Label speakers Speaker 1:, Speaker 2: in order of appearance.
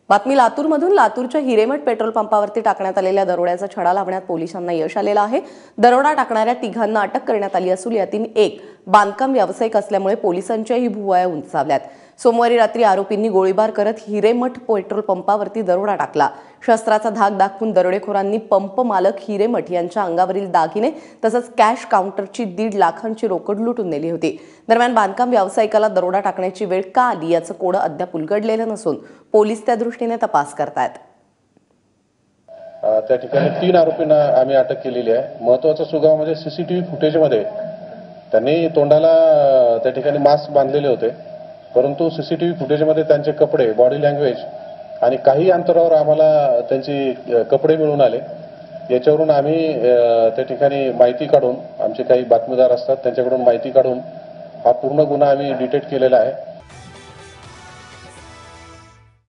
Speaker 1: बातमी लातूरमधून. लातूरच्या हिरेमठ पेट्रोल पंपावरती टाकण्यात आलेल्या दरोड्याचा छडा लावण्यात पोलिसांना यश आलेलं आहे. दरोडा टाकणाऱ्या तिघांना अटक करण्यात आली असून यातील एक बांधकाम व्यावसायिक असल्यामुळे पोलिसांच्याही भुवया उंचावल्यात. सोमवारी रात्री आरोपींनी गोळीबार करत हिरेमठ पेट्रोल पंपावरती दरोडा टाकला. शस्त्राचा धाक दाखवून दरोडेखोरांनी पंप मालक हिरेमठ यांच्या अंगावरील दागिने तसंच कॅश काउंटरची 1.5 लाखांची रोकड लुटून नेली होती. दरम्यान बांधकाम व्यावसायिकाला दरोडा टाकण्याची वेळ का आली याचं कोडं अद्याप उलगडलेलं नसून पोलीस त्या दृष्टीने तपास करतायत.
Speaker 2: त्या ठिकाणी 3 आरोपींना आम्ही अटक केलेली आहे. महत्त्वाचा सुगाव म्हणजे सीसीटीव्ही फुटेजमध्ये त्यांनी तोंडाला त्या ठिकाणी मास्क बांधलेले होते, परंतु सीसीटीव्ही फुटेजमध्ये त्यांचे कपडे, बॉडी लँग्वेज आणि काही अंतरावर आम्हाला त्यांचे कपडे मिळून आले. याच्यावरून आम्ही त्या ठिकाणी माहिती काढून, आमचे काही बातमीदार असतात त्यांच्याकडून माहिती काढून हा पूर्ण गुन्हा आम्ही डिटेक्ट केलेला आहे.